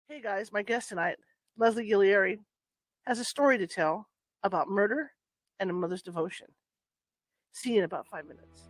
Hey guys, my guest tonight, Leslie Ghiglieri, has a story to tell about murder and a mother's devotion. See you in about 5 minutes.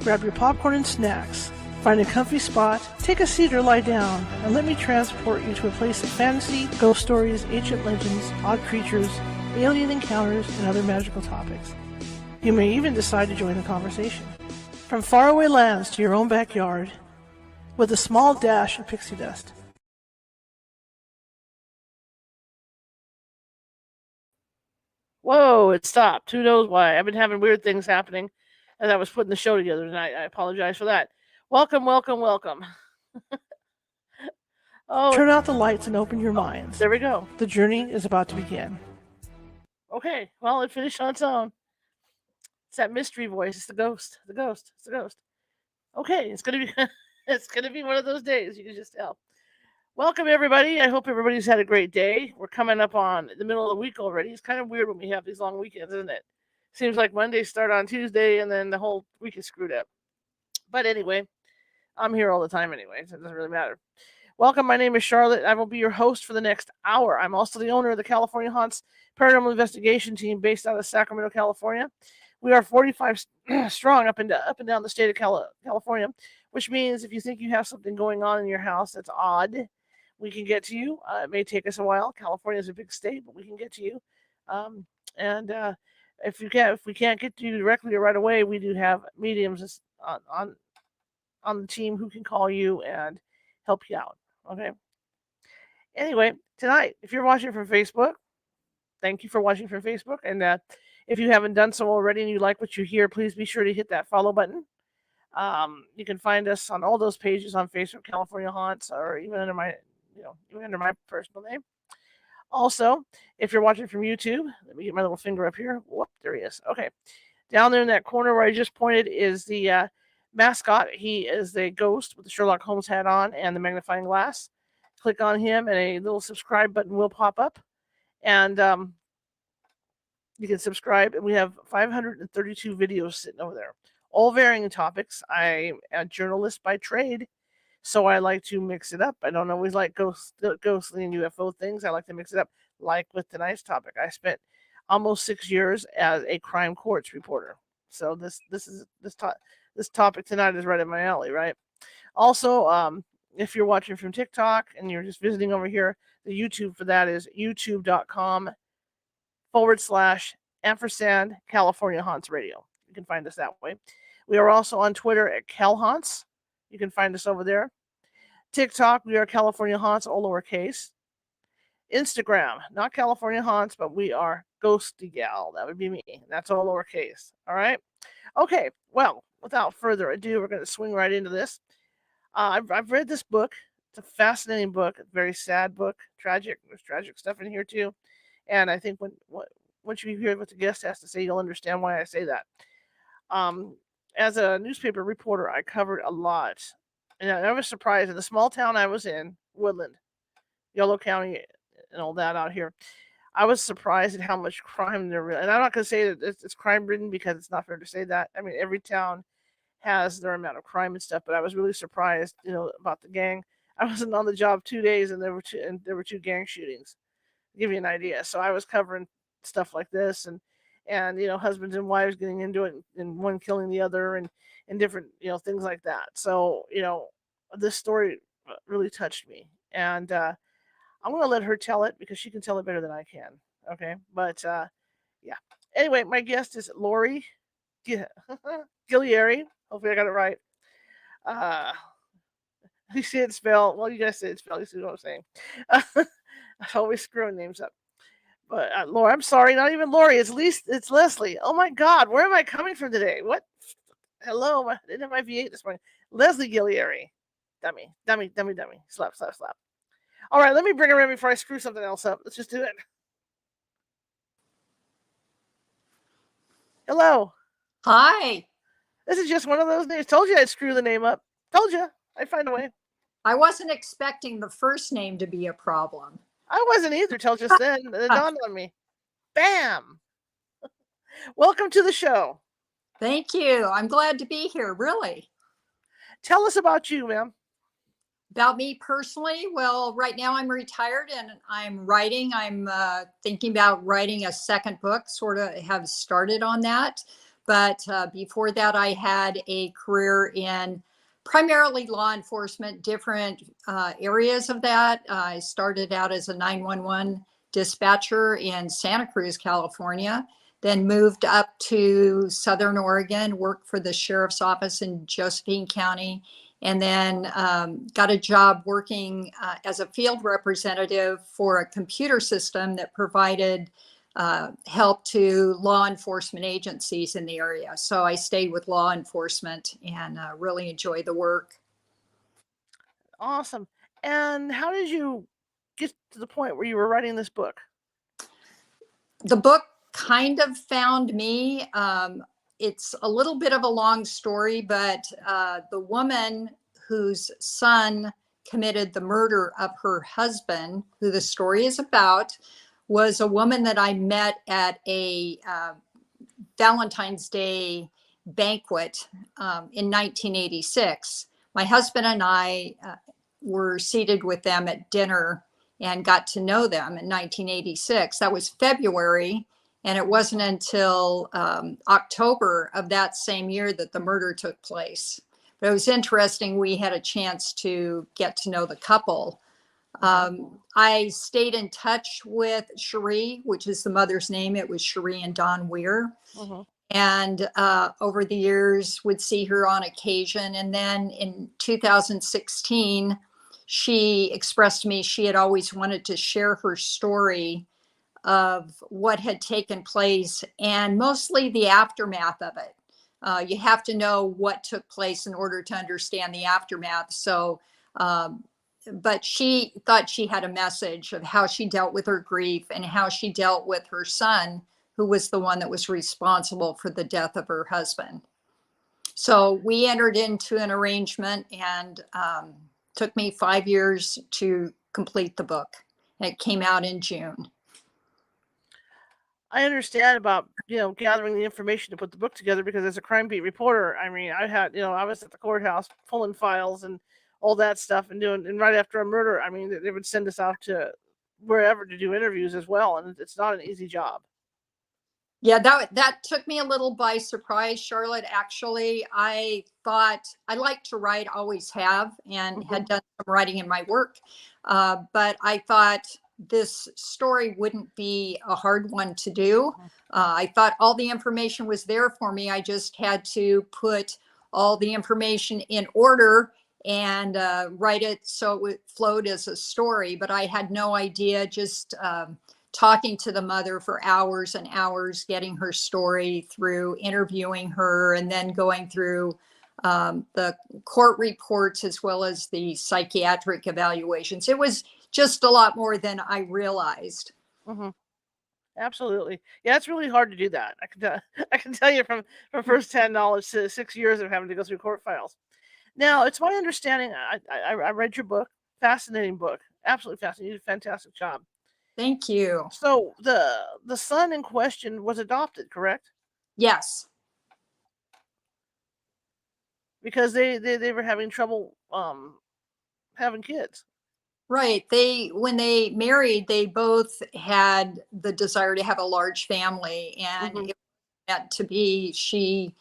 Grab your popcorn and snacks. Find a comfy spot, take a seat or lie down, and let me transport you to a place of fantasy, ghost stories, ancient legends, odd creatures, alien encounters, and other magical topics. You may even decide to join the conversation. From faraway lands to your own backyard, with a small dash of pixie dust. Whoa, it stopped. Who knows why? I've been having weird things happening as I was putting the show together tonight. I apologize for that. Welcome, welcome, welcome. Turn out the lights and open your minds. There we go. The journey is about to begin. Okay, well, it finished on its own. It's that mystery voice. It's the ghost. The ghost. It's the ghost. Okay, it's gonna be it's gonna be one of those days. You can just tell. Welcome everybody. I hope everybody's had a great day. We're coming up on the middle of the week already. It's kind of weird when we have these long weekends, isn't it? Seems like Mondays start on Tuesday and then the whole week is screwed up. But anyway, I'm here all the time anyway, so it doesn't really matter. Welcome, my name is Charlotte. I will be your host for the next hour. I'm also the owner of the California Haunts Paranormal Investigation Team based out of Sacramento, California. We are 45 strong up and down the state of California, which means if you think you have something going on in your house that's odd, we can get to you. It may take us a while. California is a big state, but we can get to you. If we can't get to you directly or right away, we do have mediums on the team who can call you and help you out. Okay. Anyway, tonight, if you're watching from Facebook, thank you for watching from Facebook. And if you haven't done so already and you like what you hear, please be sure to hit that follow button. You can find us on all those pages on Facebook, California Haunts, or even under my personal name. Also, if you're watching from YouTube, let me get my little finger up here. Whoop, there he is. Okay. Down there in that corner where I just pointed is the mascot. He is a ghost with the Sherlock Holmes hat on and the magnifying glass. Click on him and a little subscribe button will pop up. And you can subscribe. And we have 532 videos sitting over there, all varying topics. I'm a journalist by trade, so I like to mix it up. I don't always like ghostly and UFO things. I like to mix it up, like with tonight's topic. I spent almost 6 years as a crime courts reporter. So this topic tonight is right in my alley, right? Also, if you're watching from TikTok and you're just visiting over here, the YouTube for that is youtube.com/& California Haunts Radio. You can find us that way. We are also on Twitter at Cal Haunts. You can find us over there. TikTok, we are California Haunts, all lowercase. Instagram, not California Haunts, but we are Ghosty Gal. That would be me. That's all lowercase. All right. Okay. Well, without further ado, we're going to swing right into this. I've read this book. It's a fascinating book. A very sad book. Tragic. There's tragic stuff in here too. And I think once you hear what the guest has to say, you'll understand why I say that. As a newspaper reporter, I covered a lot. And I was surprised in the small town I was in, Woodland, Yolo County, and all that out here. I was surprised at how much crime there is. And I'm not going to say that it's crime-ridden because it's not fair to say that. I mean, every town has their amount of crime and stuff, but I was really surprised, about the gang. I wasn't on the job 2 days, and there were two gang shootings. To give you an idea. So I was covering stuff like this, and husbands and wives getting into it, and one killing the other, and different things like that. So this story really touched me, and I'm going to let her tell it because she can tell it better than I can. Okay, but yeah. Anyway, my guest is Lori Ghiglieri. Hopefully, I got it right. You see it spelled. Well, you guys say it spelled. You see what I'm saying? I'm always screwing names up. But Lori, I'm sorry, not even Lori. It's Leslie. Oh my God, where am I coming from today? What? Hello, I didn't have my V8 this morning. Leslie Ghiglieri. Dummy. Slap. All right, let me bring her in before I screw something else up. Let's just do it. Hello. Hi. This is just one of those names. Told you I'd screw the name up. Told you I'd find a way. I wasn't expecting the first name to be a problem. I wasn't either till just then. It dawned on me. Bam. Welcome to the show. Thank you. I'm glad to be here, really. Tell us about you, ma'am. About me personally, well, right now I'm retired and I'm writing. I'm thinking about writing a second book, sort of have started on that. But before that, I had a career in primarily law enforcement, different areas of that. I started out as a 911 dispatcher in Santa Cruz, California. then moved up to Southern Oregon, worked for the sheriff's office in Josephine County, and then got a job working as a field representative for a computer system that provided help to law enforcement agencies in the area. So I stayed with law enforcement and really enjoy the work. Awesome. And how did you get to the point where you were writing this book? The book kind of found me. It's a little bit of a long story, but the woman whose son committed the murder of her husband, who the story is about, was a woman that I met at a Valentine's Day banquet in 1986. My husband and I were seated with them at dinner and got to know them in 1986. That was February, and it wasn't until October of that same year that the murder took place. But it was interesting. We had a chance to get to know the couple. I stayed in touch with Cherie, which is the mother's name. It was Cherie and Don Weir. And over the years would see her on occasion. And then in 2016, she expressed to me she had always wanted to share her story of what had taken place and mostly the aftermath of it. You have to know what took place in order to understand the aftermath. So, but she thought she had a message of how she dealt with her grief and how she dealt with her son, who was the one that was responsible for the death of her husband. So we entered into an arrangement, and took me 5 years to complete the book. It came out in June. I understand about, gathering the information to put the book together, because as a crime beat reporter, I mean, I was at the courthouse pulling files and all that stuff and right after a murder, I mean, they would send us out to wherever to do interviews as well. And it's not an easy job. Yeah, that took me a little by surprise, Charlotte. Actually, I thought I like to write, always have, and had done some writing in my work. But I thought this story wouldn't be a hard one to do. I thought all the information was there for me. I just had to put all the information in order and write it so it flowed as a story. But I had no idea, just talking to the mother for hours and hours, getting her story through, interviewing her, and then going through the court reports as well as the psychiatric evaluations. It was just a lot more than I realized. Absolutely. Yeah, it's really hard to do that. I can tell you from firsthand knowledge, 6 years of having to go through court files. Now, it's my understanding, I read your book, fascinating book, absolutely fascinating. You did a fantastic job. Thank you. So the son in question was adopted, correct? Yes. Because they were having trouble having kids. Right. When they married, they both had the desire to have a large family, and it was meant to be. She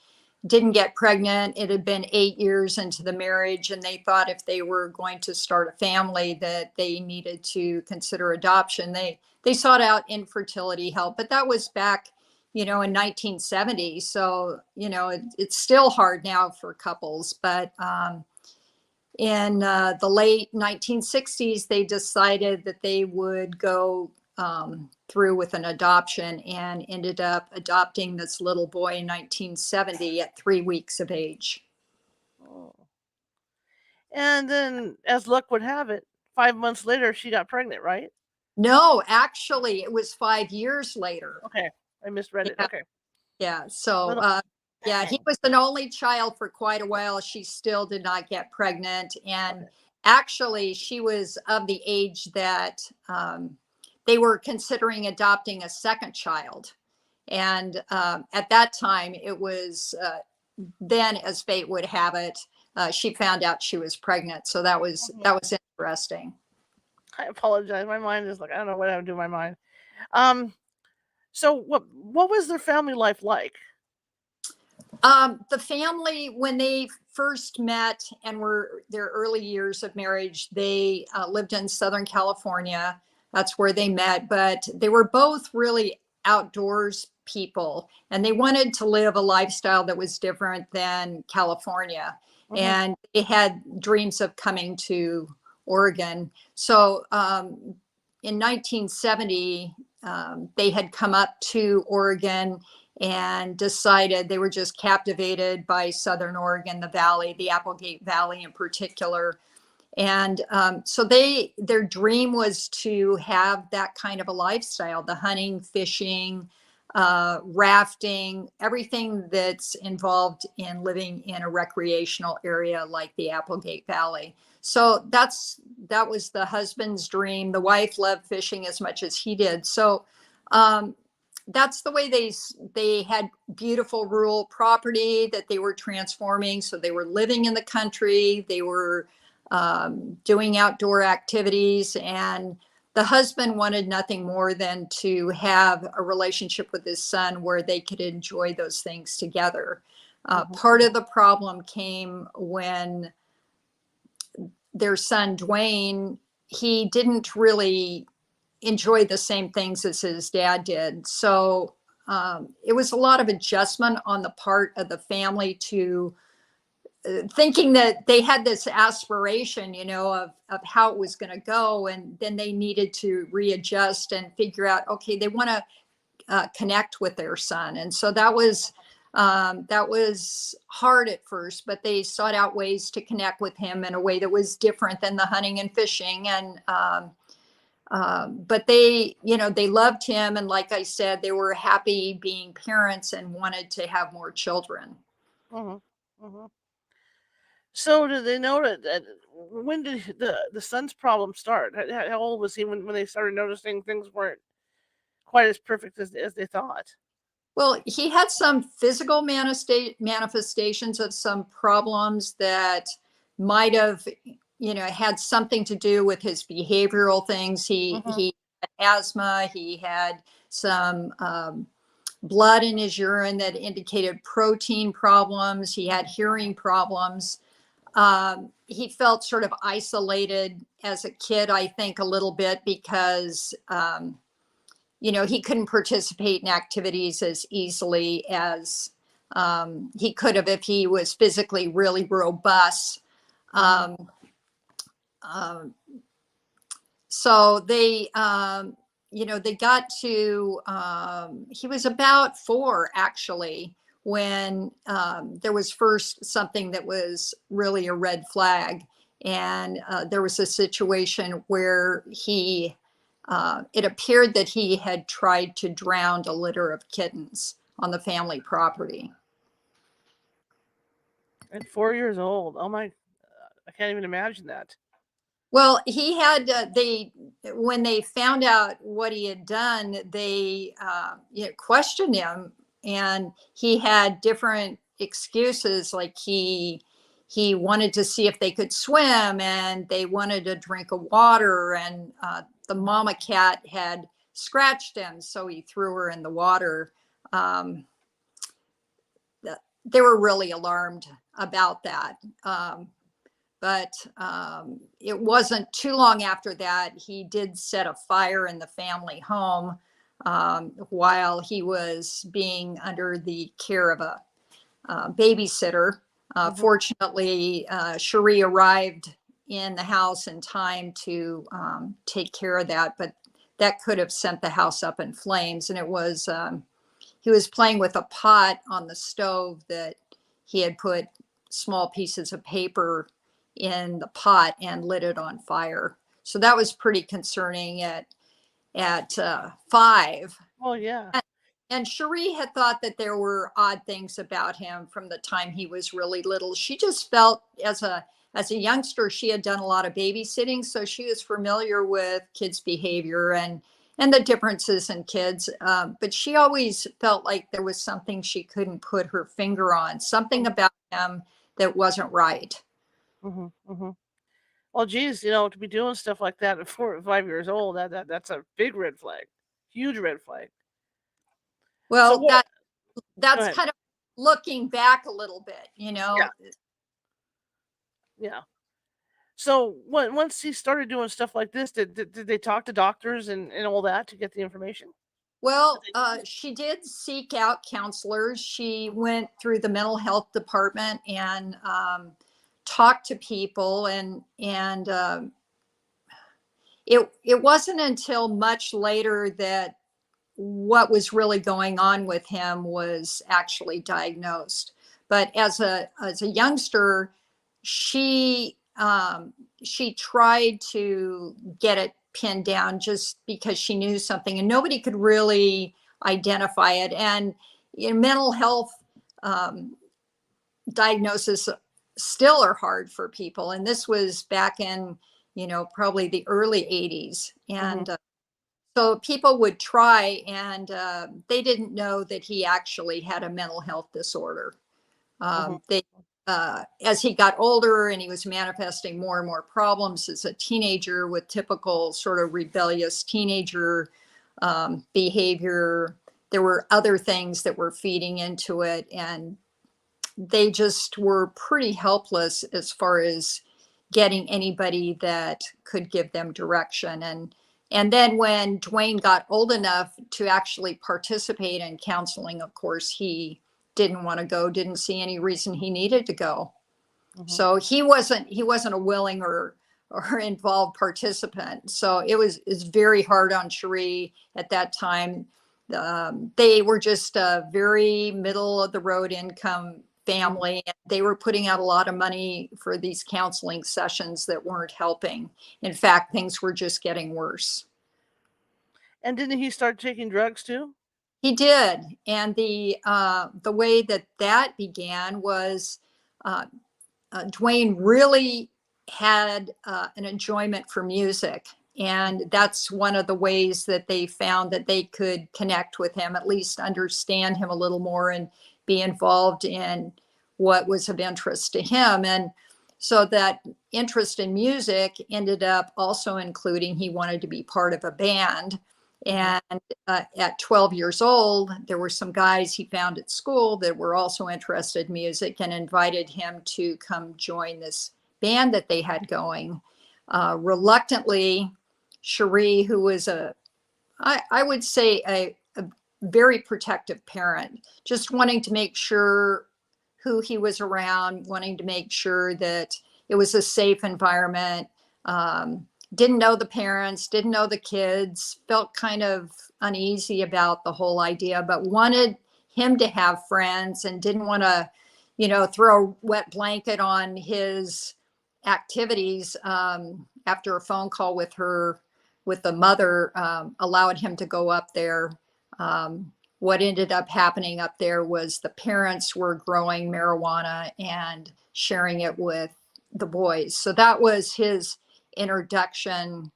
didn't get pregnant. It had been 8 years into the marriage, and they thought if they were going to start a family that they needed to consider adoption. They sought out infertility help, but that was back, in 1970. So, it's still hard now for couples, but in the late 1960s, they decided that they would go through with an adoption and ended up adopting this little boy in 1970 at 3 weeks of age. Oh. And then, as luck would have it, 5 months later, she got pregnant, right? No, actually, it was 5 years later. Okay, I misread it. Okay. Yeah. So, he was an only child for quite a while. She still did not get pregnant. And actually, she was of the age that they were considering adopting a second child. And at that time, it was then, as fate would have it, she found out she was pregnant. So that was interesting. I apologize. My mind is like, I don't know what happened to my mind. So what was their family life like? The family, when they first met and were their early years of marriage, they lived in Southern California. That's where they met, but they were both really outdoors people, and they wanted to live a lifestyle that was different than California. Mhm. And they had dreams of coming to Oregon. So in 1970, they had come up to Oregon and decided they were just captivated by Southern Oregon, the valley, the Applegate Valley in particular. And so their dream was to have that kind of a lifestyle, the hunting, fishing, rafting, everything that's involved in living in a recreational area like the Applegate Valley. So that was the husband's dream. The wife loved fishing as much as he did. So that's the way they had beautiful rural property that they were transforming. So they were living in the country. They were doing outdoor activities, and the husband wanted nothing more than to have a relationship with his son where they could enjoy those things together. Part of the problem came when their son Dwayne, he didn't really enjoy the same things as his dad did. So it was a lot of adjustment on the part of the family to thinking that they had this aspiration, of how it was going to go. And then they needed to readjust and figure out, okay, they want to connect with their son. And so that was hard at first, but they sought out ways to connect with him in a way that was different than the hunting and fishing. And but they loved him, and like I said, they were happy being parents and wanted to have more children. Mhm. Mhm. So did they know that when did the son's problem start? How old was he when they started noticing things weren't quite as perfect as they thought? Well, he had some physical manifestations of some problems that might have, had something to do with his behavioral things. Mhm. He had asthma. He had some blood in his urine that indicated protein problems. He had hearing problems. He felt sort of isolated as a kid, I think, a little bit because he couldn't participate in activities as easily as he could have if he was physically really robust. Um, um, so they got to, he was about 4 actually, when there was first something that was really a red flag. And there was a situation where it appeared that he had tried to drown a litter of kittens on the family property. At 4 years old. Oh my! I can't even imagine that. Well, he had when they found out what he had done, they questioned him, and he had different excuses. Like he wanted to see if they could swim, and they wanted a drink of water, and the mama cat had scratched him, so he threw her in the water. Um, they were really alarmed about that. But it wasn't too long after that he did set a fire in the family home while he was being under the care of a babysitter. Fortunately, Cherie arrived in the house in time to take care of that, but that could have sent the house up in flames. And it was he was playing with a pot on the stove that he had put small pieces of paper in the pot and lit it on fire. So that was pretty concerning at 5. Oh yeah. And Cherie had thought that there were odd things about him from the time he was really little. She just felt as a youngster, she had done a lot of babysitting, so she was familiar with kids' behavior and the differences in kids. But she always felt like there was something she couldn't put her finger on, something about him that wasn't right. Mhm. Mhm. Well, geez, to be doing stuff like that at 4 or 5 years old, that's a big red flag, huge red flag. So Well, what? Go that's ahead. kind of looking back a little bit, Yeah, yeah. So once he started doing stuff like this, did they talk to doctors and all that to get the information? Well, she did seek out counselors. She went through the mental health department and talked to people, and it wasn't until much later that what was really going on with him was actually diagnosed. But as a youngster, she she tried to get it pinned down just because she knew something, and nobody could really identify it. And mental health um, diagnosis still are hard for people. And this was back in probably the early 80s, and so people would try, and they didn't know that he actually had a mental health disorder. They, as he got older and he was manifesting more and more problems as a teenager with typical sort of rebellious teenager behavior, there were other things that were feeding into it, and they just were pretty helpless as far as getting anybody that could give them direction. And then when Dwayne got old enough to actually participate in counseling, of course, he didn't want to go, didn't see any reason he needed to go. So he wasn't a willing or involved participant. So it's very hard on Cherie at that time. They were just a very middle of the road income family. They were putting out a lot of money for these counseling sessions that weren't helping. In fact, things were just getting worse. And didn't he start taking drugs too? He did. And the way that began was Dwayne really had an enjoyment for music. And that's one of the ways that they found that they could connect with him, at least understand him a little more and be involved in what was of interest to him. And so that interest in music ended up also including he wanted to be part of a band. And at 12 years old, there were some guys he found at school that were also interested in music and invited him to come join this band that they had going. Reluctantly, Cherie, who was I would say a very protective parent, just wanting to make sure who he was around, wanting to make sure that it was a safe environment. Didn't know the parents, didn't know the kids, felt kind of uneasy about the whole idea, but wanted him to have friends and didn't want to, throw a wet blanket on his activities. After a phone call with the mother, allowed him to go up there. What ended up happening up there was the parents were growing marijuana and sharing it with the boys. So that was his introduction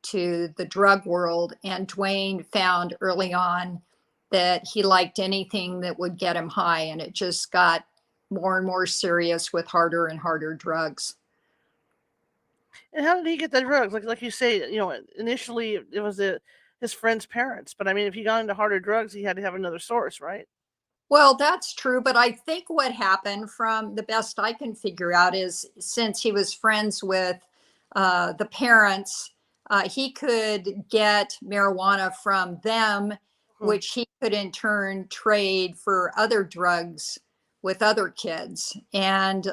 to the drug world. And Dwayne found early on that he liked anything that would get him high. And it just got more and more serious with harder and harder drugs. And how did he get the drugs? Like you say, initially it was his friend's parents. But I mean, if he got into harder drugs, he had to have another source, right? Well, that's true. But I think what happened, from the best I can figure out, is since he was friends with the parents, he could get marijuana from them, which he could in turn trade for other drugs with other kids. And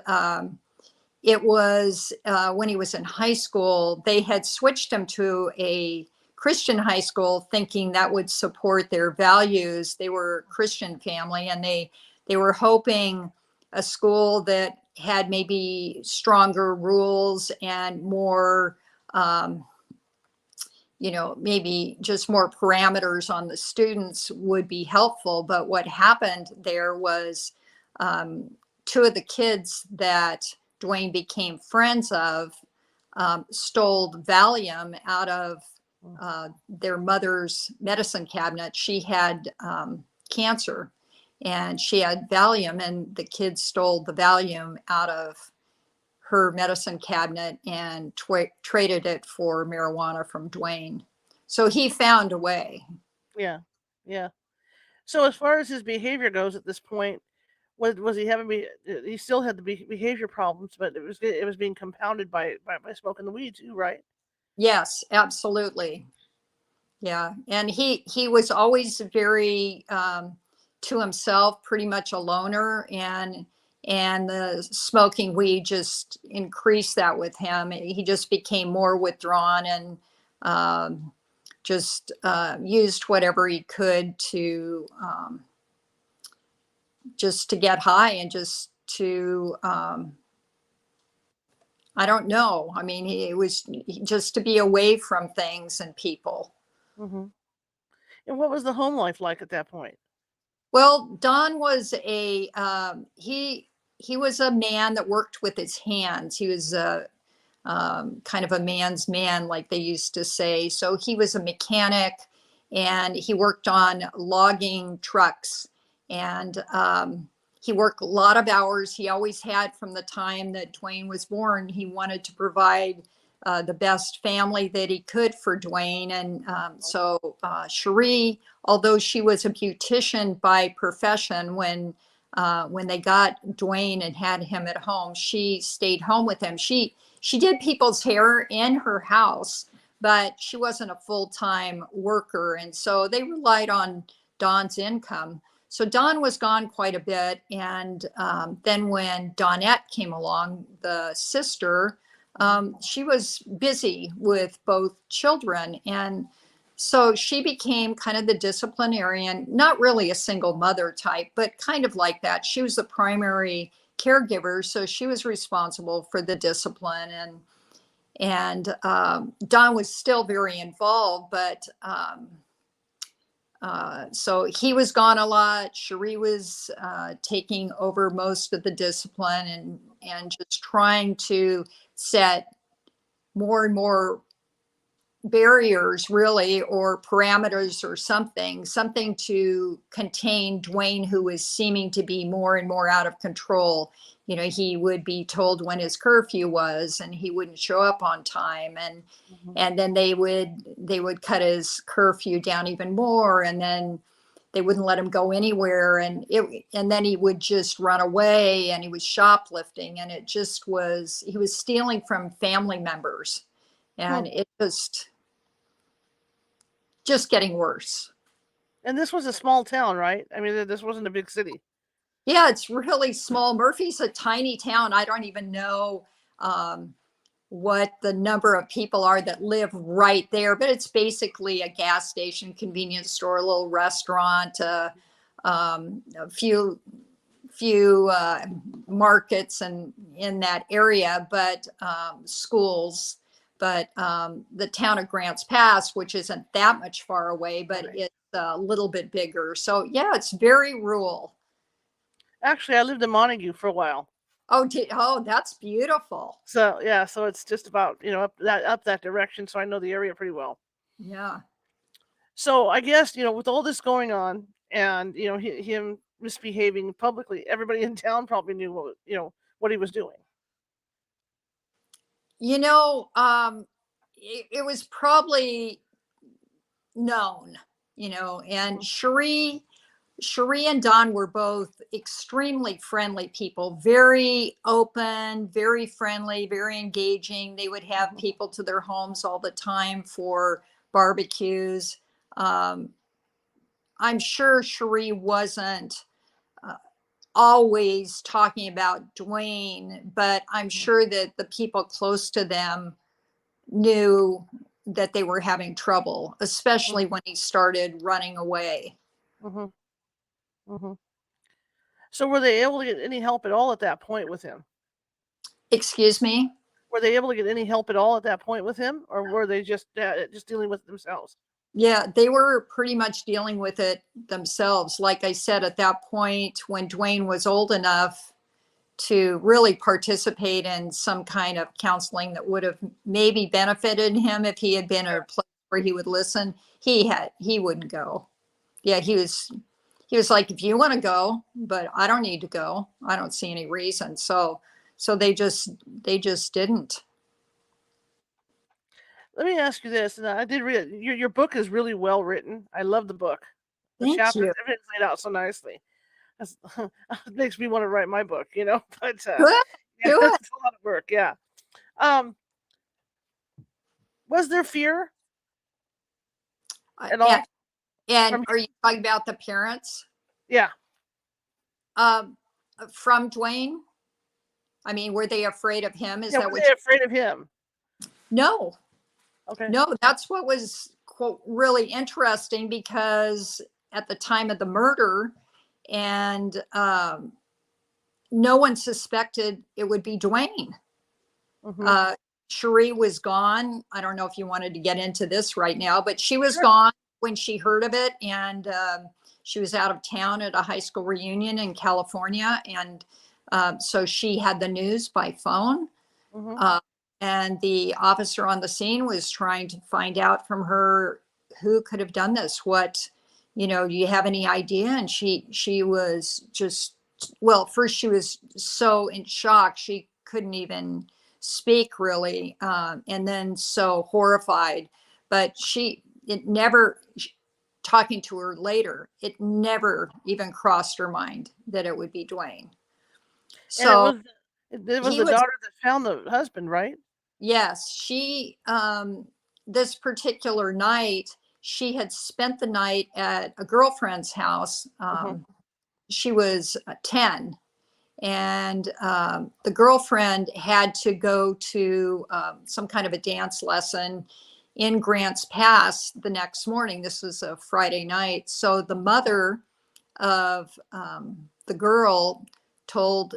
it was when he was in high school, they had switched him to a Christian high school, thinking that would support their values. They were a Christian family, and they were hoping a school that had maybe stronger rules and more, maybe just more parameters on the students would be helpful. But what happened there was two of the kids that Dwayne became friends of stole Valium out of their mother's medicine cabinet. She had cancer and she had Valium, and the kids stole the Valium out of her medicine cabinet and traded it for marijuana from Dwayne. So he found a way. Yeah. Yeah. So as far as his behavior goes at this point, was he having he still had the behavior problems, but it was being compounded by smoking the weed too, right? Yes, absolutely. Yeah. And he was always very to himself, pretty much a loner, and the smoking weed just increased that with him. He just became more withdrawn and um, just used whatever he could to just to get high and just to I don't know. I mean, it was just to be away from things and people. Hmm. And what was the home life like at that point? Well, Don was he was a man that worked with his hands. He was a kind of a man's man, like they used to say. So he was a mechanic, and he worked on logging trucks, and he worked a lot of hours. He always had, from the time that Dwayne was born, he wanted to provide the best family that he could for Dwayne. And so Cherie, although she was a beautician by profession, when they got Dwayne and had him at home, she stayed home with him. She did people's hair in her house, but she wasn't a full-time worker. And so they relied on Don's income. So Don was gone quite a bit. And then when Donette came along, the sister, she was busy with both children. And so she became kind of the disciplinarian, not really a single mother type, but kind of like that. She was the primary caregiver, so she was responsible for the discipline, and Don was still very involved, but so he was gone a lot. Cherie was taking over most of the discipline, and just trying to set more and more barriers, really, or parameters, or something to contain Dwayne, who was seeming to be more and more out of control. He would be told when his curfew was, and he wouldn't show up on time, and Hmm. and then they would cut his curfew down even more, and then they wouldn't let him go anywhere, and then he would just run away, and he was shoplifting, and he was stealing from family members, Hmm. and it just getting worse. And this was a small town, right? I mean, this wasn't a big city. Yeah, it's really small. Murphy's a tiny town. I don't even know um, what the number of people are that live right there, but it's basically a gas station, convenience store, a little restaurant, a few markets and in that area, but schools. But the town of Grants Pass, which isn't that much far away, but Right. it's a little bit bigger. So yeah, it's very rural. Actually, I lived in Montague for a while. Oh, that's beautiful. So yeah, so it's just about up that direction. So I know the area pretty well. Yeah. So I guess with all this going on, and him misbehaving publicly, everybody in town probably knew what he was doing. You know, it was probably known, and Cherie and Don were both extremely friendly people, very open, very friendly, very engaging. They would have Mhm. people to their homes all the time for barbecues. Um, I'm sure Cherie wasn't uh, always talking about Dwayne, but I'm sure that the people close to them knew that they were having trouble, especially Mhm. when he started running away. Mhm. Mhm. So were they able to get any help at all at that point with him? Excuse me? Were they able to get any help at all at that point with him, or were they just dealing with it themselves? Yeah, they were pretty much dealing with it themselves. Like I said, at that point, when Dwayne was old enough to really participate in some kind of counseling that would have maybe benefited him if he had been in a place where he would listen, he wouldn't go. Yeah, he was like, if you want to go, but I don't need to go. I don't see any reason. So they just didn't. Let me ask you this, and I did read your book is really well written. I love the book. The Thank chapters, you. everything's laid out so nicely. That's, it makes me want to write my book, But Good. yeah, Do it. it's a lot of work. Yeah. Um, was there fear? And all And from are you talking about the parents yeah. um, from Dwayne? I mean, were they afraid of him? Is Yeah, that were what? they afraid of him? No, Okay. no. That's what was quote really interesting because at the time of the murder, and no one suspected it would be Dwayne. Mm-hmm. Uh, Cherie was gone. I don't know if you wanted to get into this right now, but she was Sure. gone when she heard of it. And she was out of town at a high school reunion in California. And so she had the news by phone. Mm-hmm. Uh, and the officer on the scene was trying to find out from her who could have done this. What, do you have any idea? And she was just, well, first she was so in shock she couldn't even speak really, and then so horrified. But it never, talking to her later, it never even crossed her mind that it would be Dwayne. And it So was it was he the was, daughter that found the husband, right? yes, this particular night, she had spent the night at a girlfriend's house. Mm-hmm. She was 10, and the girlfriend had to go to some kind of a dance lesson in Grants Pass the next morning. This was a Friday night. So the mother of the girl told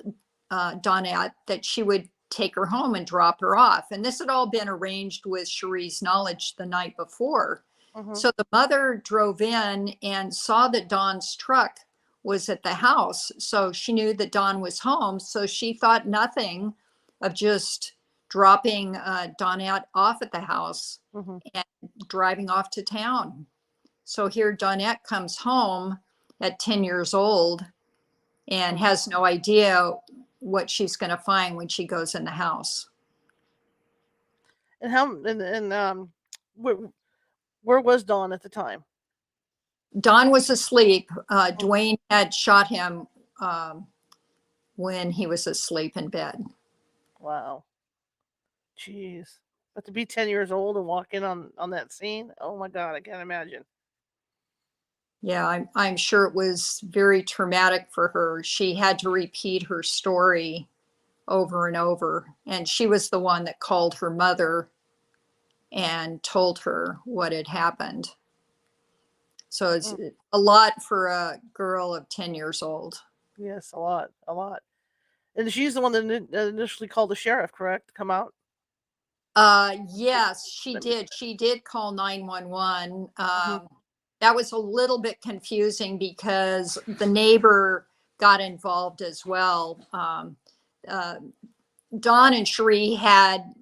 Donette that she would take her home and drop her off. And this had all been arranged with Cherie's knowledge the night before. Mm-hmm. So the mother drove in and saw that Don's truck was at the house. So she knew that Don was home. So she thought nothing of just dropping Donette off at the house Mm-hmm. and driving off to town. So here Donette comes home at 10 years old and has no idea what she's going to find when she goes in the house. And how and where, where was Dawn at the time? Don was asleep. Mm-hmm. Dwayne had shot him when he was asleep in bed. Wow. Jeez. But to be 10 years old and walk in on that scene, oh my God, I can't imagine. Yeah, I'm sure it was very traumatic for her. She had to repeat her story over and over. And she was the one that called her mother and told her what had happened. So it's Mm. a lot for a girl of 10 years old. Yes, a lot, a lot. And she's the one that initially called the sheriff, correct? To come out? Yes, she did. She did call 911. Mm-hmm. That was a little bit confusing because the neighbor got involved as well. Uh, Don and Cherie had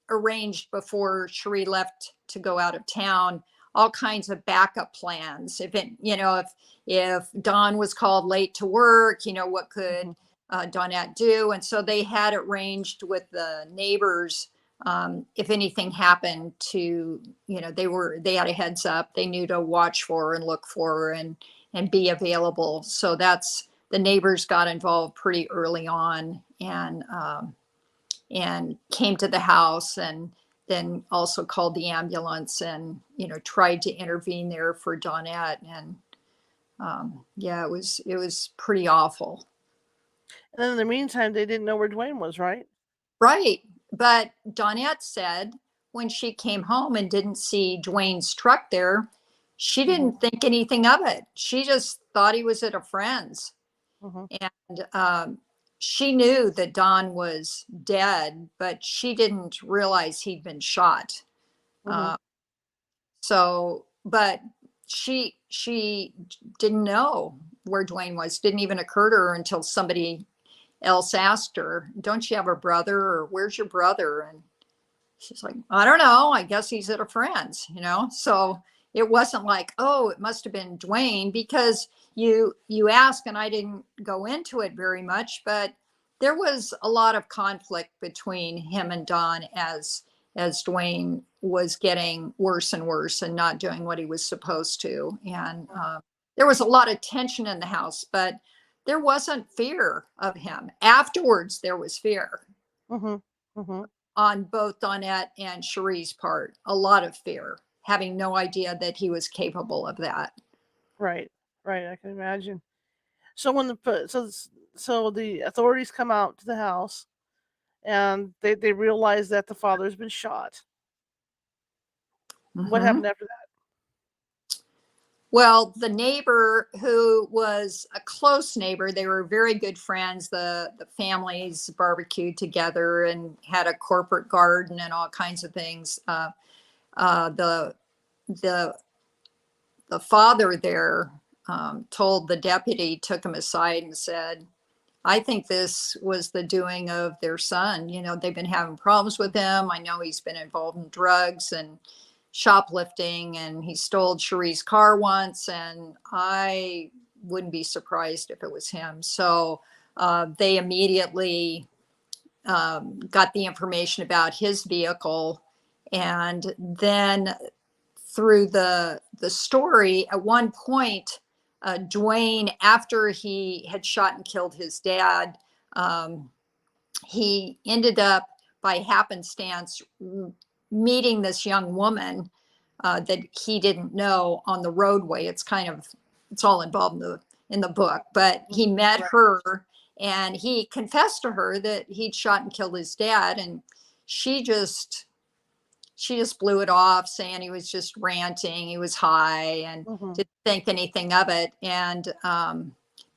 arranged before Cherie left to go out of town all kinds of backup plans. If Don was called late to work, what could Donette do? And so they had arranged with the neighbors, if anything happened to, they had a heads up. They knew to watch for her and look for her and be available. So the neighbors got involved pretty early on and came to the house, and then also called the ambulance and tried to intervene there for Donette. And yeah, it was pretty awful. And then in the meantime, they didn't know where Dwayne was, right? Right. But Donette said when she came home and didn't see Dwayne's truck there, she didn't think anything of it. She just thought he was at a friend's. Mm-hmm. And she knew that Don was dead, but she didn't realize he'd been shot. Mm-hmm. But she didn't know where Dwayne was. Didn't even occur to her until somebody else asked her, "Don't you have a brother? Or where's your brother?" And she's like, "I don't know. I guess he's at a friend's." So it wasn't like, oh, it must have been Dwayne, because you ask, and I didn't go into it very much, but there was a lot of conflict between him and Don as Dwayne was getting worse and worse and not doing what he was supposed to. And there was a lot of tension in the house, but there wasn't fear of him. Afterwards, there was fear Mm-hmm. Mm-hmm. on both Donette and Cherie's part, a lot of fear. having no idea that he was capable of that. Right. Right. I can imagine. So when so the authorities come out to the house and they realize that the father's been shot. What Mhm. happened after that? Well, the neighbor who was a close neighbor, they were very good friends. The families barbecued together and had a corporate garden and all kinds of things. The the the father there told the deputy, took him aside and said, I think this was the doing of their son. You know, they've been having problems with him. I know he's been involved in drugs and shoplifting, and he stole Cherie's car once, and I wouldn't be surprised if it was him. So they immediately got the information about his vehicle, and then through the story, at one point, Dwayne, after he had shot and killed his dad, um, he ended up by happenstance meeting this young woman that he didn't know on the roadway. It's all involved in the book, but he met Right. her and he confessed to her that he'd shot and killed his dad, and she just blew it off, saying he was just ranting, he was high, and Hmm. didn't think anything of it. And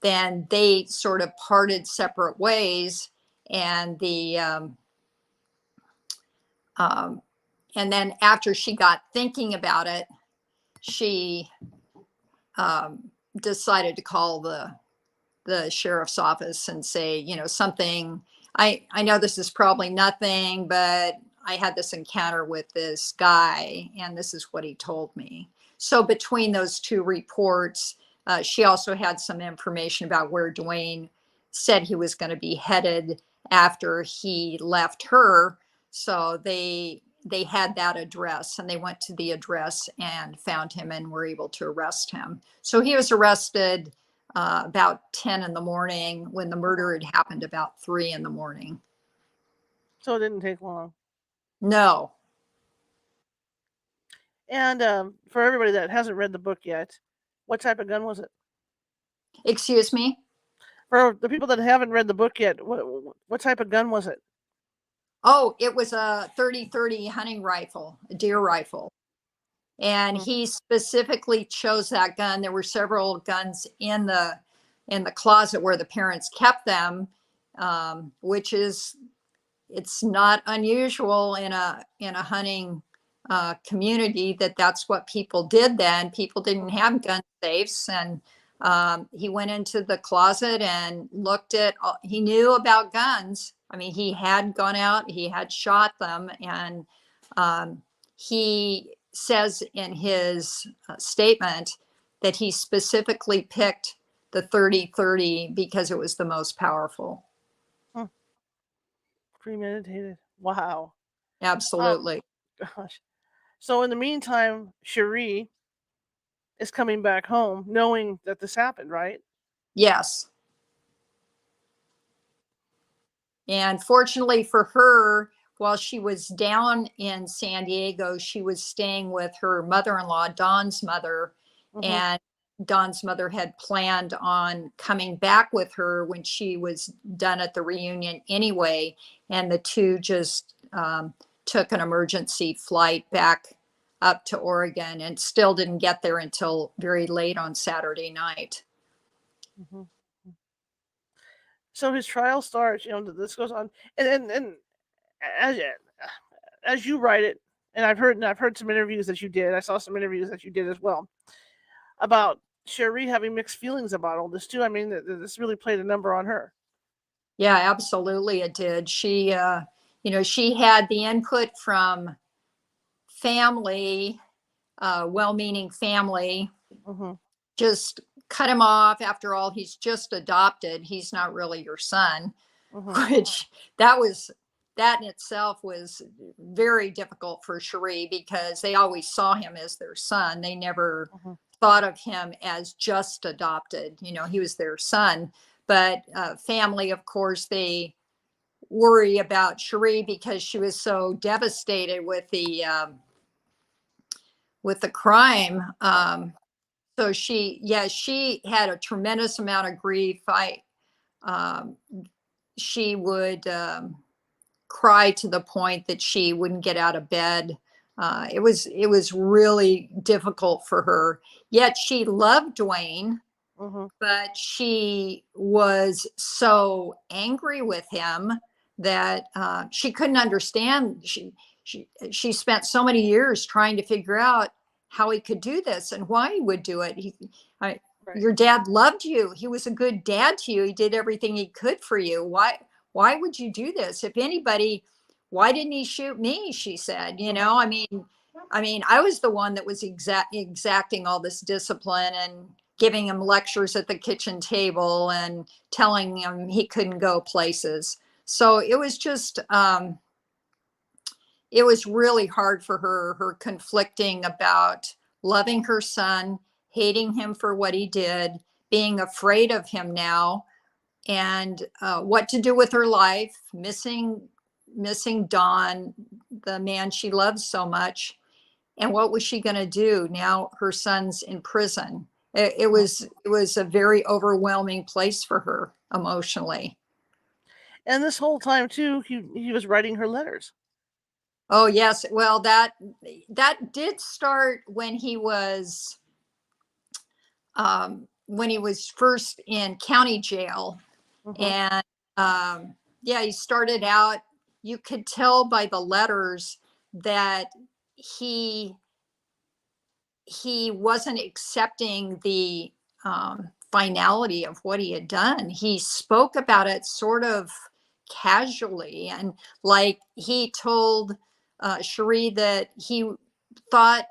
then they sort of parted separate ways, and um, and then after she got thinking about it, she um, decided to call the sheriff's office and say, you know, something. I know this is probably nothing, but I had this encounter with this guy, and this is what he told me. So between those two reports, she also had some information about where Dwayne said he was going to be headed after he left her. So they had that address, and they went to the address and found him and were able to arrest him. So he was arrested about 10 in the morning when the murder had happened about 3 in the morning. So it didn't take long. No. And for everybody that hasn't read the book yet, what type of gun was it? Excuse me? For the people that haven't read the book yet, what type of gun was it? Oh, it was a 30-30 hunting rifle, a deer rifle. And Mhm. he specifically chose that gun. There were several guns in the closet where the parents kept them, which is, it's not unusual in a hunting community that that's what people did then. People didn't have gun safes, and he went into the closet and looked at. He knew about guns. I mean, he had gone out, he had shot them, and he says in his statement that he specifically picked the 30-30 because it was the most powerful. Hmm. Premeditated. Wow. Um, Absolutely. gosh. So in the meantime, Cherie is coming back home, knowing that this happened, right? Yes. And fortunately for her, while she was down in San Diego, she was staying with her mother in law, Dawn's mother. Hmm. And Dawn's mother had planned on coming back with her when she was done at the reunion anyway. And the two just took an emergency flight back up to Oregon and still didn't get there until very late on Saturday night. Hmm. So his trial starts. This goes on, and as as you write it, and I've heard some interviews that you did. I saw some interviews that you did as well about Cherie having mixed feelings about all this too. I mean, this really played a number on her. Yeah, absolutely it did. She, she had the input from family, well-meaning family, Hmm. just cut him off. After all, he's just adopted. He's not really your son, Hmm. which that in itself was very difficult for Cherie because they always saw him as their son. They never Hmm. thought of him as just adopted. He was their son. But family, of course, they worry about Cherie because she was so devastated with with the crime. So she had a tremendous amount of grief. Um, she would cry to the point that she wouldn't get out of bed. It was really difficult for her. Yet she loved Dwayne, but she was so angry with him that she couldn't understand. She spent so many years trying to figure out how he could do this and why he would do it. Right. Your dad loved you. He was a good dad to you. He did everything he could for you. Why would you do this? If anybody, why didn't he shoot me? She said, you know, I mean, I was the one that was exacting all this discipline and giving him lectures at the kitchen table and telling him he couldn't go places. So it was just, it was really hard for her conflicting about loving her son, hating him for what he did, being afraid of him now, and what to do with her life, missing Don, the man she loves so much. And what was she going to do now? Her son's in prison. It was a very overwhelming place for her emotionally. And this whole time too, he was writing her letters. Oh yes, well that did start when he was first in county jail, and yeah, he started out. You could tell by the letters that he wasn't accepting the finality of what he had done. He spoke about it sort of casually, and like he told Cherie that he thought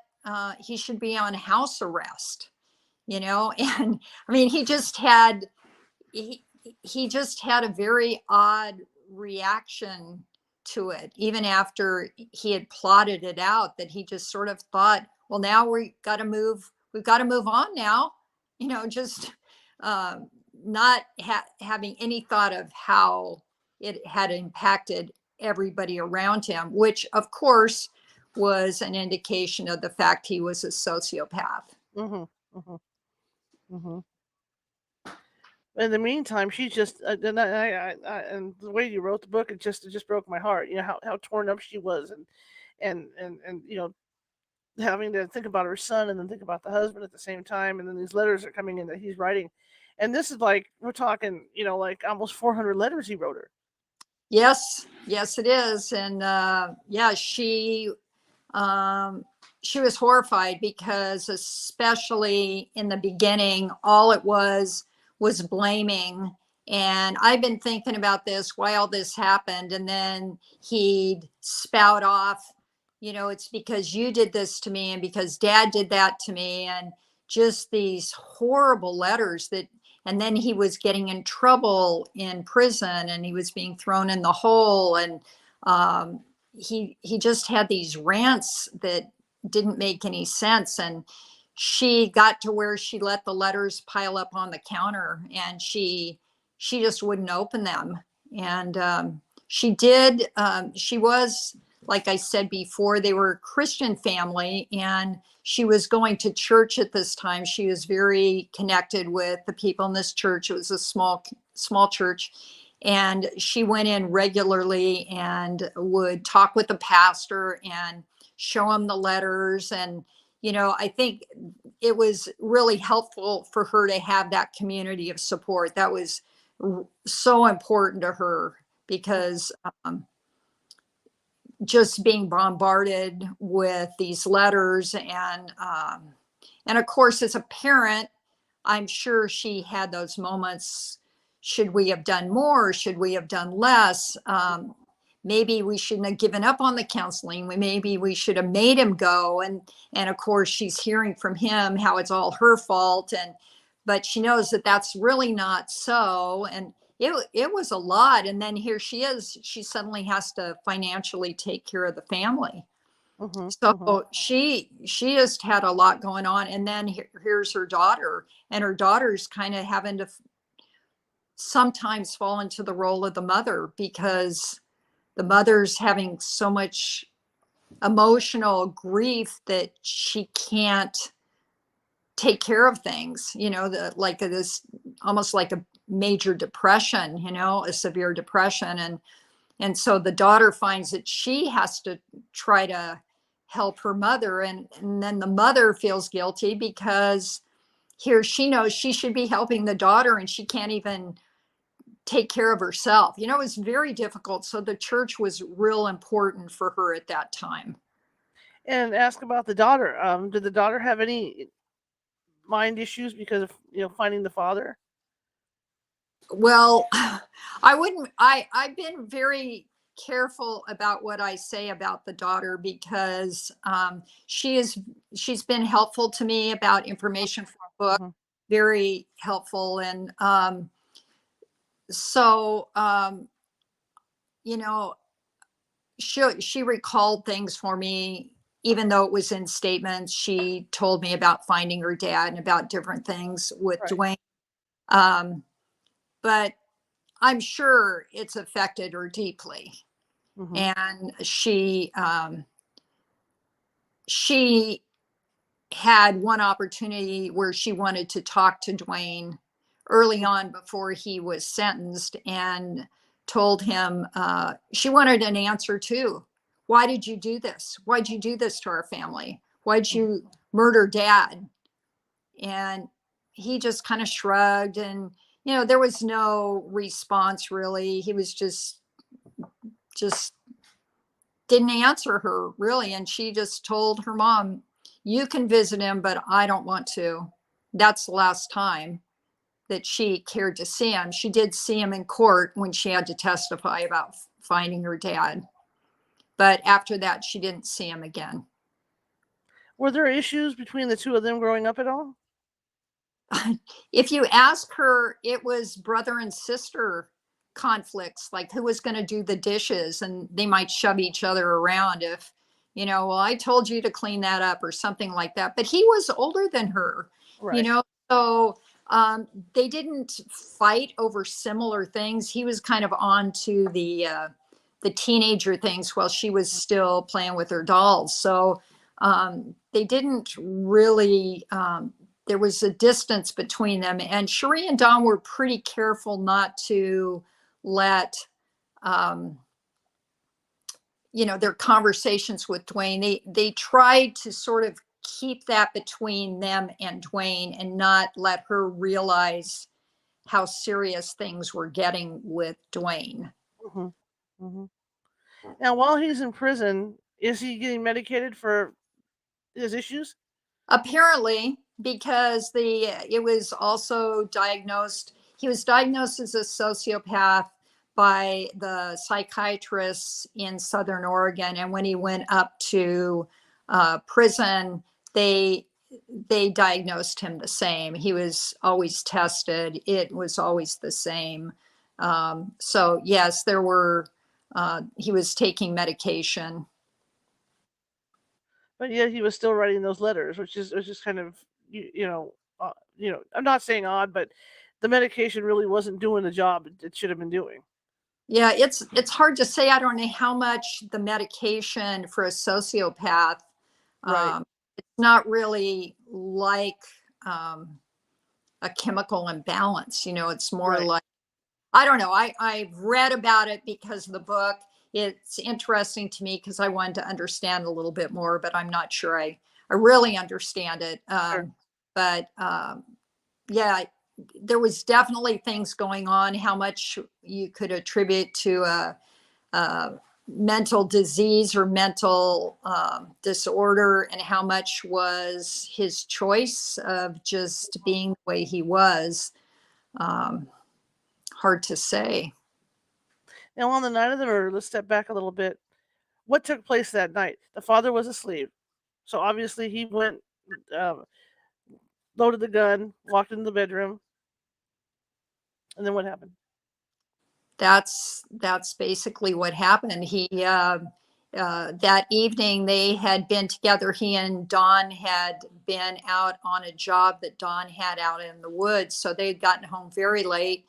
he should be on house arrest, you know. And I mean, he just had a very odd reaction to it, even after he had plotted it out, that he just sort of thought, well, now we've got to move on now, you know, just not having any thought of how it had impacted everybody around him, which of course was an indication of the fact he was a sociopath. In the meantime, she's just and the way you wrote the book, it just broke my heart. You know how torn up she was, and you know, having to think about her son and then think about the husband at the same time, and then these letters are coming in that he's writing, and this is like, we're talking, you know, like almost 400 letters he wrote her. Yes, it is. And yeah, she was horrified because, especially in the beginning, all it was blaming. And I've been thinking about this, why all this happened. And then he'd spout off, you know, it's because you did this to me and because dad did that to me. And just these horrible letters that, and then he was getting in trouble in prison and he was being thrown in the hole. And he just had these rants that didn't make any sense. And she got to where she let the letters pile up on the counter, and she just wouldn't open them. And she did. She was, like I said before, they were a Christian family, and she was going to church at this time. She was very connected with the people in this church. It was a small church. And she went in regularly and would talk with the pastor and show him the letters. And, you know, I think it was really helpful for her to have that community of support. That was so important to her, because just being bombarded with these letters, and of course, as a parent, I'm sure she had those moments. Should we have done more? Should we have done less? Maybe we shouldn't have given up on the counseling. Maybe we should have made him go. And of course, she's hearing from him how it's all her fault. But she knows that that's really not so. And it was a lot. And then here she is. She suddenly has to financially take care of the family. She just had a lot going on. And then here's her daughter, and her daughter's kind of having to sometimes fall into the role of the mother, because the mother's having so much emotional grief that she can't take care of things, like this, almost like a major depression, a severe depression. And so the daughter finds that she has to try to help her mother. And then the mother feels guilty because here she knows she should be helping the daughter and she can't even take care of herself. It was very difficult. So the church was real important for her at that time. And ask about the daughter. Did the daughter have any mind issues because of finding the father? Well, I've been very careful about what I say about the daughter because she's been helpful to me about information from a book, Mhm. very helpful. And so she recalled things for me, even though it was in statements. She told me about finding her dad and about different things with Right. Dwayne. But I'm sure it's affected her deeply. Mhm. And she had one opportunity where she wanted to talk to Dwayne early on before he was sentenced, and told him she wanted an answer too. Why did you do this? Why'd you do this to our family? Why'd you murder dad? And he just kind of shrugged, and there was no response really. He was just didn't answer her really. And she just told her mom, you can visit him, but I don't want to. That's the last time that she cared to see him. She did see him in court when she had to testify about finding her dad. But after that, she didn't see him again. Were there issues between the two of them growing up at all? If you ask her, it was brother and sister conflicts, like who was going to do the dishes, and they might shove each other around if, well, I told you to clean that up or something like that. But he was older than her, Right. so they didn't fight over similar things. He was kind of on to the teenager things while she was still playing with her dolls. So they didn't really there was a distance between them. And Cherie and Don were pretty careful not to let, their conversations with Dwayne, they tried to sort of keep that between them and Dwayne and not let her realize how serious things were getting with Dwayne. Mhm. Mhm. Now, while he's in prison, is he getting medicated for his issues? Apparently, because it was also diagnosed, he was diagnosed as a sociopath by the psychiatrists in Southern Oregon. And when he went up to prison, they diagnosed him the same. He was always tested. It was always the same. So yes, he was taking medication. But yet he was still writing those letters, which is kind of I'm not saying odd, but the medication really wasn't doing the job it should have been doing. Yeah, it's hard to say. I don't know how much the medication for a sociopath. Right. It's not really like um, a chemical imbalance. It's more Right. like, I don't know. I've read about it because of the book. It's interesting to me because I wanted to understand a little bit more, but I'm not sure I really understand it. Sure. But yeah, there was definitely things going on. How much you could attribute to a mental disease or mental disorder, and how much was his choice of just being the way he was. Um, Hard to say. Now, on the night of the murder, let's step back a little bit. What took place that night? The father was asleep, so obviously he went, uh, loaded the gun, walked into the bedroom, and then what happened? That's basically what happened. He that evening they had been together. He and Don had been out on a job that Don had out in the woods, so they had gotten home very late.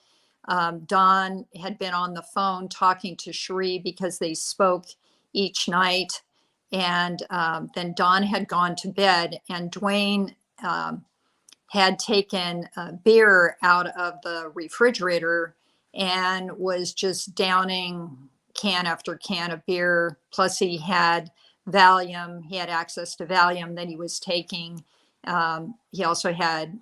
Don had been on the phone talking to Cherie because they spoke each night, And then Don had gone to bed, and Dwayne had taken beer out of the refrigerator and was just downing can after can of beer. Plus, he had Valium. He had access to Valium that he was taking. He also had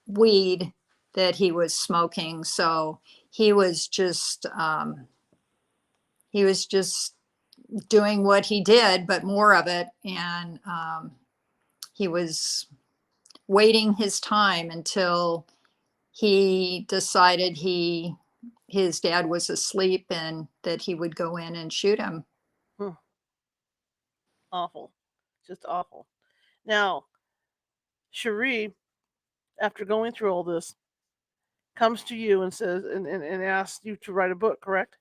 weed that he was smoking. So he was just doing what he did, but more of it. And he was waiting his time until he decided his dad was asleep and that he would go in and shoot him. Awful. Just awful. Now, Cherie, after going through all this, comes to you and says and asks you to write a book, correct?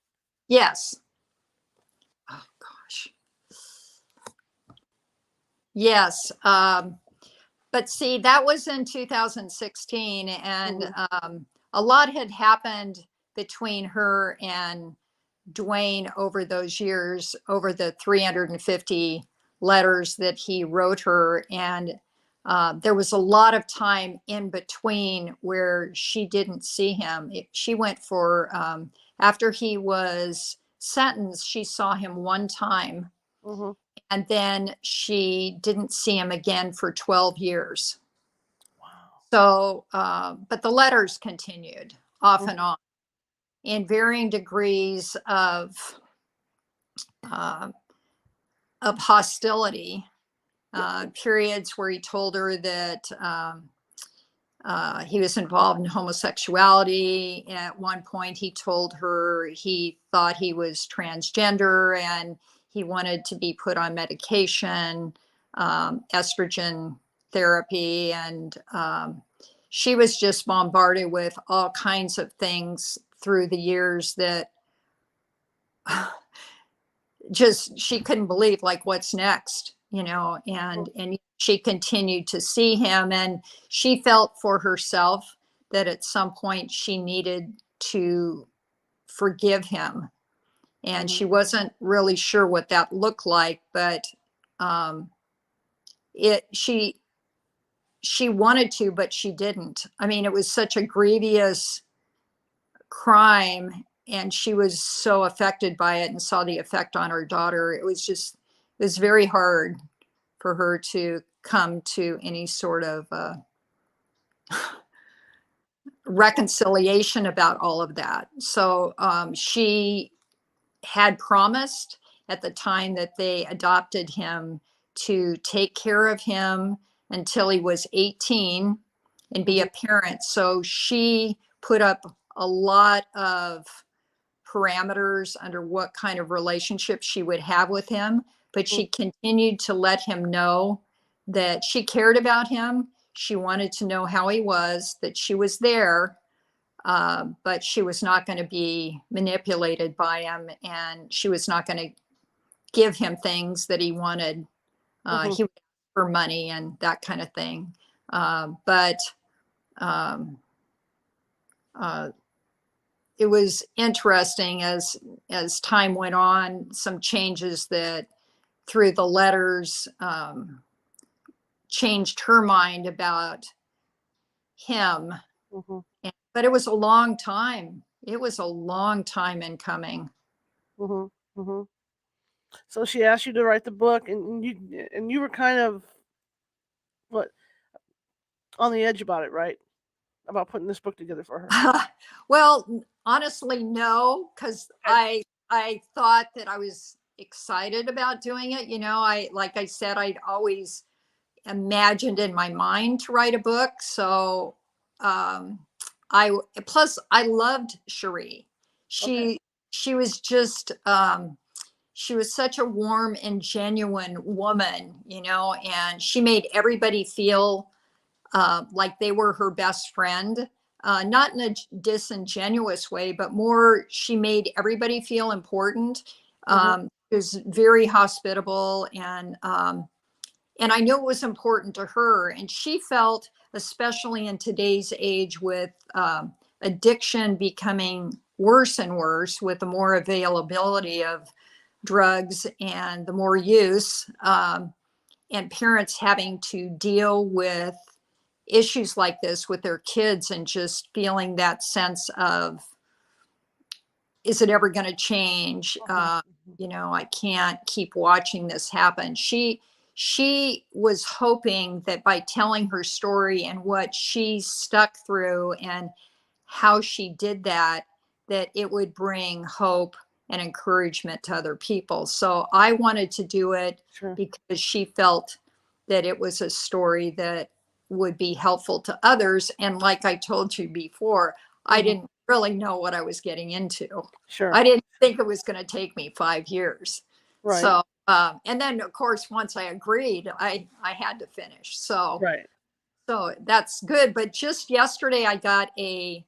Yes. Oh gosh. Yes. But see, that was in 2016, and a lot had happened between her and Dwayne over those years, over the 350 letters that he wrote her. And there was a lot of time in between where she didn't see him. She went for, after he was sentenced, she saw him one time. And then she didn't see him again for 12 years. Wow. So, but the letters continued off and on in varying degrees of hostility. Periods where he told her that he was involved in homosexuality. At one point, he told her he thought he was transgender and he wanted to be put on medication, estrogen therapy. And she was just bombarded with all kinds of things through the years that just she couldn't believe, like, what's next, and she continued to see him, and she felt for herself that at some point she needed to forgive him. And she wasn't really sure what that looked like, but she wanted to, but she didn't. I mean, it was such a grievous crime, and she was so affected by it and saw the effect on her daughter. It was very hard for her to come to any sort of reconciliation about all of that. So she had promised at the time that they adopted him to take care of him until he was 18 and be a parent. So she put up a lot of parameters under what kind of relationship she would have with him, but she continued to let him know that she cared about him. She wanted to know how he was, that she was there, but she was not going to be manipulated by him, and she was not going to give him things that he wanted. He would ask for money and that kind of thing. But it was interesting as time went on, some changes that through the letters changed her mind about him. But it was a long time. It was a long time in coming. So she asked you to write the book, and you were kind of on the edge about it, right? About putting this book together for her. Well, honestly, no, because I thought that I was excited about doing it. Like I said, I'd always imagined in my mind to write a book. So I loved Cherie. She was just she was such a warm and genuine woman, and she made everybody feel like they were her best friend, not in a disingenuous way, but more she made everybody feel important. It was very hospitable, and I knew it was important to her. And she felt, especially in today's age with addiction becoming worse and worse with the more availability of drugs and the more use, and parents having to deal with issues like this with their kids and just feeling that sense of, is it ever going to change? I can't keep watching this happen. She was hoping that by telling her story and what she stuck through and how she did that it would bring hope and encouragement to other people. So I wanted to do it because she felt that it was a story that would be helpful to others. And like I told you before, I didn't really know what I was getting into. Sure. I didn't think it was going to take me 5 years. Right. So, and then of course, once I agreed, I had to finish. So, right. So that's good. But just yesterday, I got a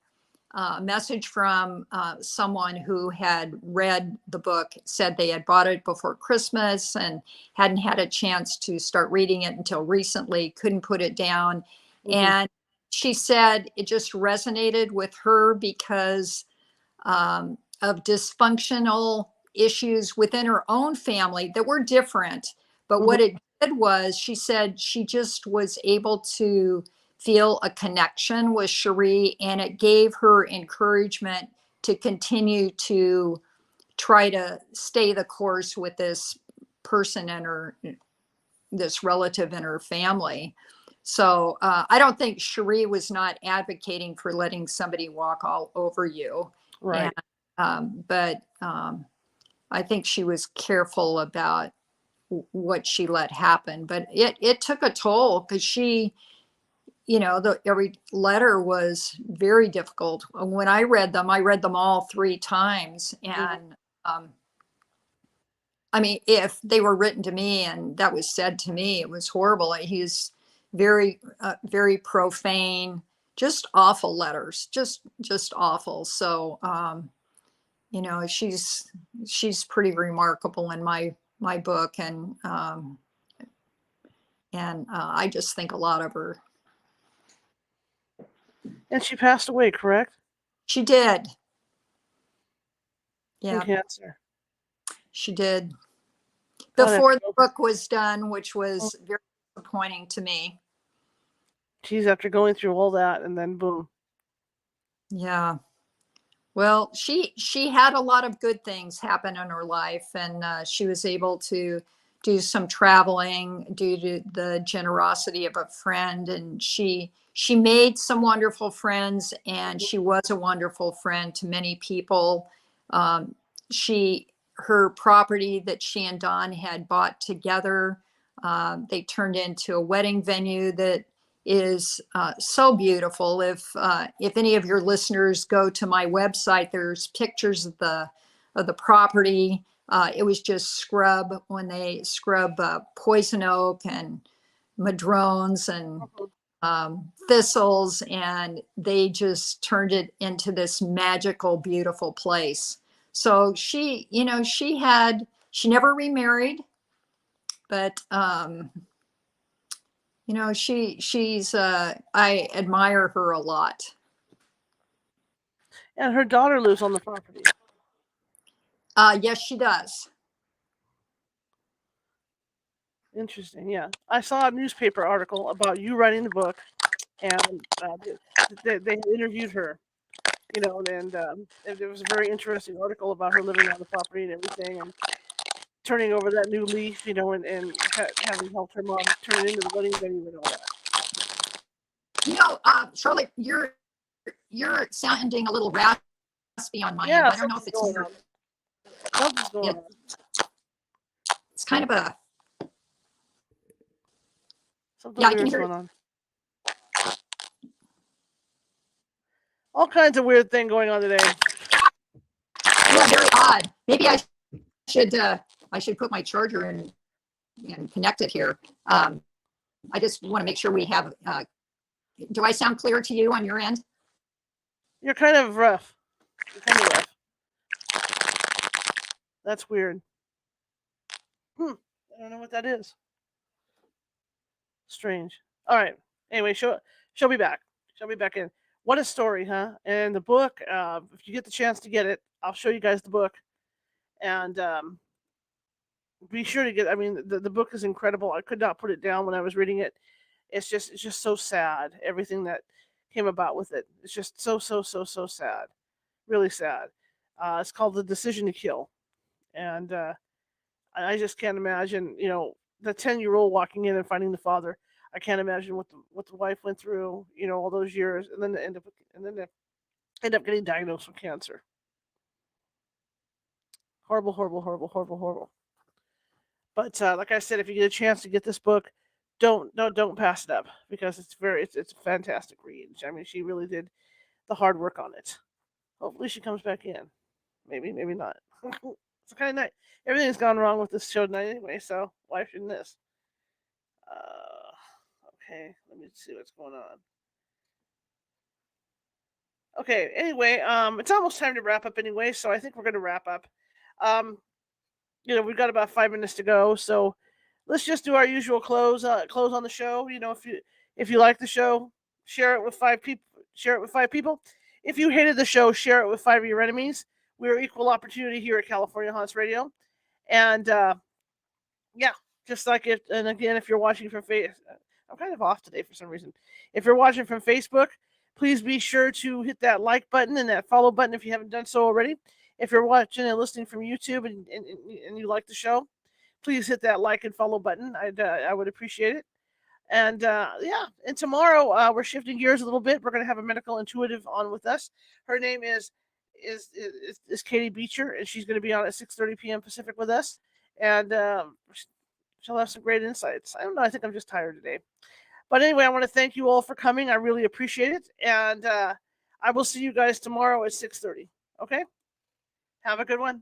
message from someone who had read the book, said they had bought it before Christmas and hadn't had a chance to start reading it until recently, couldn't put it down. And she said it just resonated with her because of dysfunctional issues within her own family that were different. But what it did was, she said she just was able to feel a connection with Cherie, and it gave her encouragement to continue to try to stay the course with this person and this relative in her family. So I don't think Cherie was not advocating for letting somebody walk all over you. Right. But I think she was careful about what she let happen. But it took a toll because she, every letter was very difficult. When I read them all 3 times. And I mean, if they were written to me and that was said to me, it was horrible. He's very, very profane, just awful letters, just awful. So, she's pretty remarkable in my book. And I just think a lot of her. And she passed away, correct? She did. From cancer. She did. God, Before the book was done, which was very disappointing to me. Geez, after going through all that and then boom. Yeah. Well, she had a lot of good things happen in her life, and she was able to do some traveling due to the generosity of a friend, and she made some wonderful friends, and she was a wonderful friend to many people. Her property that she and Don had bought together, they turned into a wedding venue that is so beautiful. If any of your listeners go to my website, there's pictures of the property. It was just scrub when they scrub poison oak and madrones and thistles, and they just turned it into this magical, beautiful place. So she never remarried, but she's I admire her a lot. And her daughter lives on the property. Yes, she does. Interesting. Yeah, I saw a newspaper article about you writing the book, and they interviewed her. And it was a very interesting article about her living on the property and everything, and turning over that new leaf, and having helped her mom turn it into the wedding venue and all that. Charlotte, you're sounding a little raspy on my end. I don't know if it's Something's going on. It's kind of a something weird's going on. All kinds of weird thing going on today. Yeah, very odd. Maybe I should put my charger in and connect it here. I just want to make sure we have. Do I sound clear to you on your end? You're kind of rough. That's weird. I don't know what that is. Strange. All right. Anyway, she'll be back. She'll be back in. What a story, huh? And the book, if you get the chance to get it, I'll show you guys the book. And be sure to get. I mean, the book is incredible. I could not put it down when I was reading it. It's just so sad. Everything that came about with it. It's just so sad. Really sad. It's called The Decision to Kill, and I just can't imagine. The 10-year-old walking in and finding the father. I can't imagine what the wife went through. All those years, and then they end up getting diagnosed with cancer. Horrible, horrible, horrible, horrible, horrible. But like I said, if you get a chance to get this book, don't pass it up because it's a fantastic read. I mean, she really did the hard work on it. Hopefully, she comes back in. Maybe, maybe not. It's kind of nice. Everything's gone wrong with this show tonight anyway, so why shouldn't this? Okay, let me see what's going on. Okay, anyway, it's almost time to wrap up anyway, so I think we're gonna wrap up. Um, we've got about 5 minutes to go, so let's just do our usual close on the show. If you like the show, share it with 5 people. Share it with 5 people. If you hated the show, share it with 5 of your enemies. We're equal opportunity here at California Haunts Radio, and yeah, just like it. And again, if you're watching from I'm kind of off today for some reason. If you're watching from Facebook, please be sure to hit that like button and that follow button if you haven't done so already. If you're watching and listening from YouTube and you like the show, please hit that like and follow button. I would appreciate it. And yeah, and tomorrow we're shifting gears a little bit. We're going to have a medical intuitive on with us. Her name is Katie Beecher, and she's going to be on at 6:30 p.m. Pacific with us. And she'll have some great insights. I don't know. I think I'm just tired today. But anyway, I want to thank you all for coming. I really appreciate it. And I will see you guys tomorrow at 6:30. Okay? Have a good one.